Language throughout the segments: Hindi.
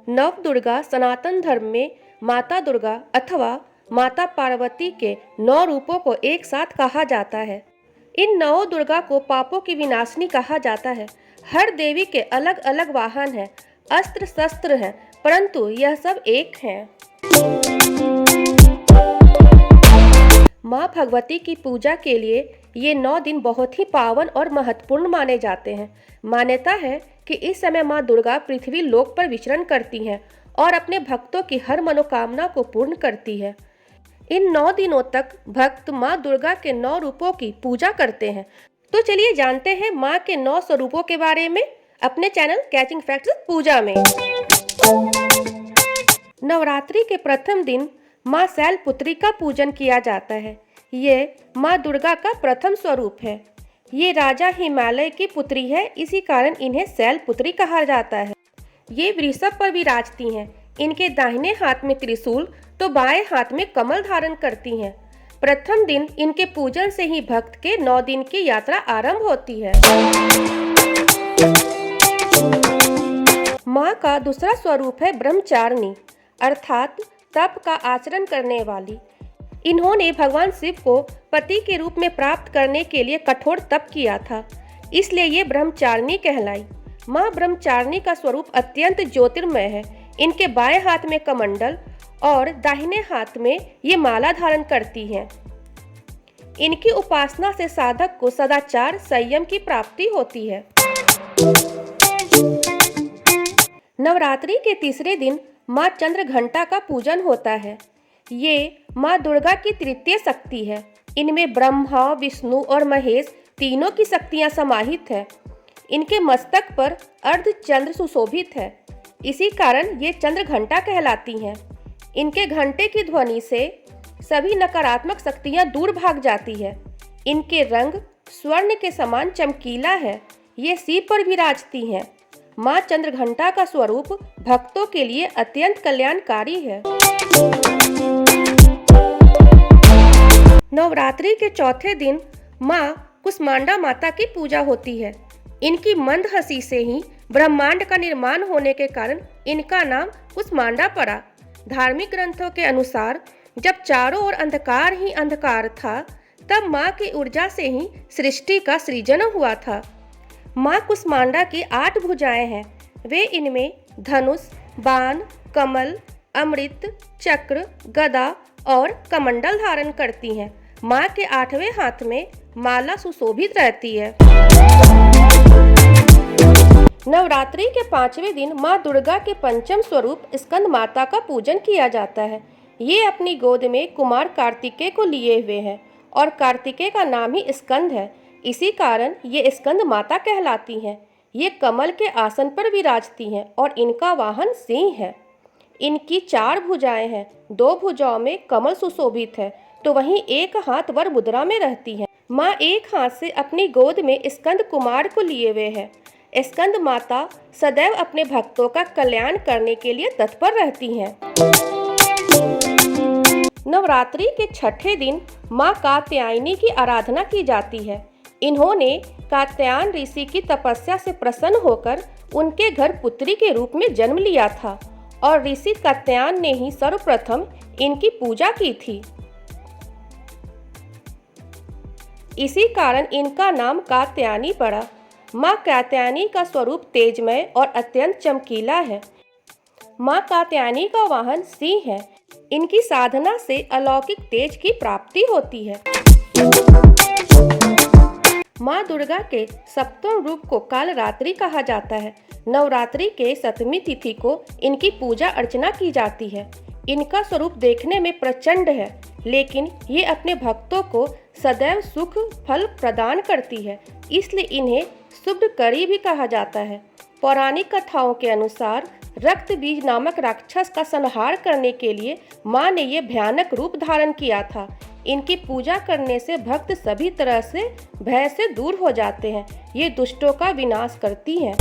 नव दुर्गा सनातन धर्म में माता दुर्गा अथवा माता पार्वती के 9 रूपों को एक साथ कहा जाता है। इन 9 दुर्गा को पापों की विनाशिनी कहा जाता है। हर देवी के अलग अलग वाहन हैं, अस्त्र शस्त्र हैं, परंतु यह सब एक हैं। माँ भगवती की पूजा के लिए ये 9 दिन बहुत ही पावन और महत्वपूर्ण माने जाते हैं। मान्यता है कि इस समय माँ दुर्गा पृथ्वी लोक पर विचरण करती हैं और अपने भक्तों की हर मनोकामना को पूर्ण करती है। इन 9 दिनों तक भक्त माँ दुर्गा के 9 रूपों की पूजा करते हैं। तो चलिए जानते हैं माँ के 9 स्वरूपों के बारे में अपने चैनल कैचिंग फैक्ट्स पूजा में। नवरात्रि के प्रथम दिन माँ शैलपुत्री का पूजन किया जाता है। ये माँ दुर्गा का प्रथम स्वरूप है। ये राजा हिमालय की पुत्री है, इसी कारण इन्हें शैलपुत्री कहा जाता है। ये वृषभ पर विराजती हैं। इनके दाहिने हाथ में त्रिशूल तो बाएं हाथ में कमल धारण करती हैं। प्रथम दिन इनके पूजन से ही भक्त के 9 दिन की यात्रा आरंभ होती है। माँ का दूसरा स्वरूप है ब्रह्मचारिणी, अर्थात तप का आचरण करने वाली। इन्होंने भगवान शिव को पति के रूप में प्राप्त करने के लिए कठोर तप किया था, इसलिए ये ब्रह्मचारिणी कहलाई। माँ ब्रह्मचारिणी का स्वरूप अत्यंत ज्योतिर्मय है। इनके बाएं हाथ में कमंडल और दाहिने हाथ में ये माला धारण करती हैं। इनकी उपासना से साधक को सदाचार संयम की प्राप्ति होती है। नवरात्रि के तीसरे दिन माँ चंद्रघंटा का पूजन होता है। ये माँ दुर्गा की तृतीय शक्ति है। इनमें ब्रह्मा, विष्णु और महेश तीनों की शक्तियाँ समाहित है। इनके मस्तक पर अर्ध चंद्र सुशोभित है, इसी कारण ये चंद्रघंटा कहलाती हैं। इनके घंटे की ध्वनि से सभी नकारात्मक शक्तियाँ दूर भाग जाती है। इनके रंग स्वर्ण के समान चमकीला है। ये सिर पर विराजती हैं। माँ चंद्रघंटा का स्वरूप भक्तों के लिए अत्यंत कल्याणकारी है। नवरात्रि के चौथे दिन माँ कुष्मांडा माता की पूजा होती है। इनकी मंद हंसी से ही ब्रह्मांड का निर्माण होने के कारण इनका नाम कुष्मांडा पड़ा। धार्मिक ग्रंथों के अनुसार जब चारों ओर अंधकार ही अंधकार था, तब माँ की ऊर्जा से ही सृष्टि का सृजन हुआ था। माँ कुष्मांडा की 8 भुजाएं हैं। वे इनमें धनुष, बाण, कमल, अमृत, चक्र, गदा और कमंडल धारण करती हैं। माँ के 8वें हाथ में माला सुशोभित रहती है। नवरात्रि के 5वें दिन माँ दुर्गा के पंचम स्वरूप स्कंद माता का पूजन किया जाता है। ये अपनी गोद में कुमार कार्तिकेय को लिए हुए हैं और कार्तिकेय का नाम ही स्कंद है, इसी कारण ये स्कंद माता कहलाती हैं। ये कमल के आसन पर विराजती हैं और इनका वाहन सिंह है। इनकी 4 भुजाएं हैं। 2 भुजाओं में कमल सुशोभित है, तो वहीं एक हाथ वर मुद्रा में रहती है। माँ एक हाथ से अपनी गोद में स्कंद कुमार को लिए हुए है। स्कंद माता सदैव अपने भक्तों का कल्याण करने के लिए तत्पर रहती हैं। नवरात्रि के 6ठे दिन माँ कात्यायनी की आराधना की जाती है। इन्होंने कात्यायन ऋषि की तपस्या से प्रसन्न होकर उनके घर पुत्री के रूप में जन्म लिया था और ऋषि कात्यायन ने ही सर्वप्रथम इनकी पूजा की थी। इसी कारण इनका नाम कात्यायनी पड़ा। माँ कात्यायनी का स्वरूप तेजमय और अत्यंत चमकीला है। माँ कात्यायनी का वाहन सिंह है। इनकी साधना से अलौकिक तेज की प्राप्ति होती है। माँ दुर्गा के सप्तम रूप को कालरात्रि कहा जाता है। नवरात्रि के 7वीं तिथि को इनकी पूजा अर्चना की जाती है। इनका स्वरूप देखने में प्रचंड है, लेकिन ये अपने भक्तों को सदैव सुख फल प्रदान करती है, इसलिए इन्हें शुभकरी भी कहा जाता है। पौराणिक कथाओं के अनुसार रक्त बीज नामक राक्षस का संहार करने के लिए माँ ने ये भयानक रूप धारण किया था। इनकी पूजा करने से भक्त सभी तरह से भय से दूर हो जाते हैं। ये दुष्टों का विनाश करती हैं।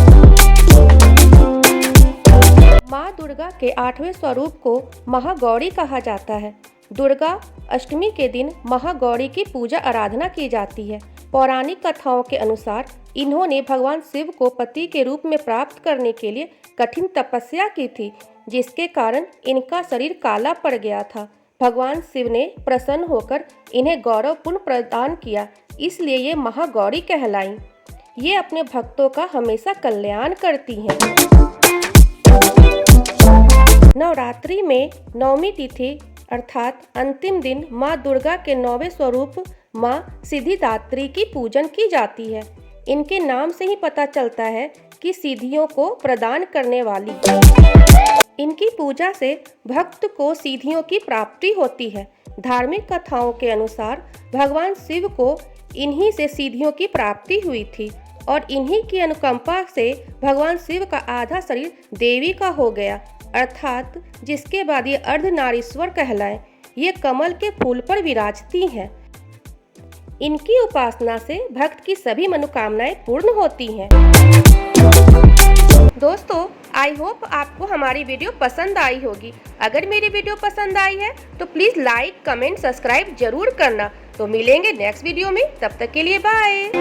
माँ दुर्गा के 8वें स्वरूप को महागौरी कहा जाता है। दुर्गा अष्टमी के दिन महागौरी की पूजा आराधना की जाती है। पौराणिक कथाओं के अनुसार इन्होंने भगवान शिव को पति के रूप में प्राप्त करने के लिए कठिन तपस्या की थी, जिसके कारण इनका शरीर काला पड़ गया था। भगवान शिव ने प्रसन्न होकर इन्हें गौरव पुण्य प्रदान किया, इसलिए ये महागौरी कहलाईं। ये अपने भक्तों का हमेशा कल्याण करती हैं। नवरात्रि में नवमी तिथि अर्थात अंतिम दिन माँ दुर्गा के 9वें स्वरूप माँ सिद्धिदात्री की पूजन की जाती है। इनके नाम से ही पता चलता है कि सिद्धियों को प्रदान करने वाली। इनकी पूजा से भक्त को सिद्धियों की प्राप्ति होती है। धार्मिक कथाओं के अनुसार भगवान शिव को इन्हीं से सिद्धियों की प्राप्ति हुई थी और इन्हीं की अनुकंपा से भगवान शिव का आधा शरीर देवी का हो गया, अर्थात जिसके बाद ये अर्धनारीश्वर कहलाए। ये कमल के फूल पर विराजती हैं। इनकी उपासना से भक्त की सभी मनोकामनाएं पूर्ण होती हैं। दोस्तों, आई होप आपको हमारी वीडियो पसंद आई होगी। अगर मेरी वीडियो पसंद आई है तो प्लीज़ लाइक, कमेंट, सब्सक्राइब जरूर करना। तो मिलेंगे नेक्स्ट वीडियो में, तब तक के लिए बाय।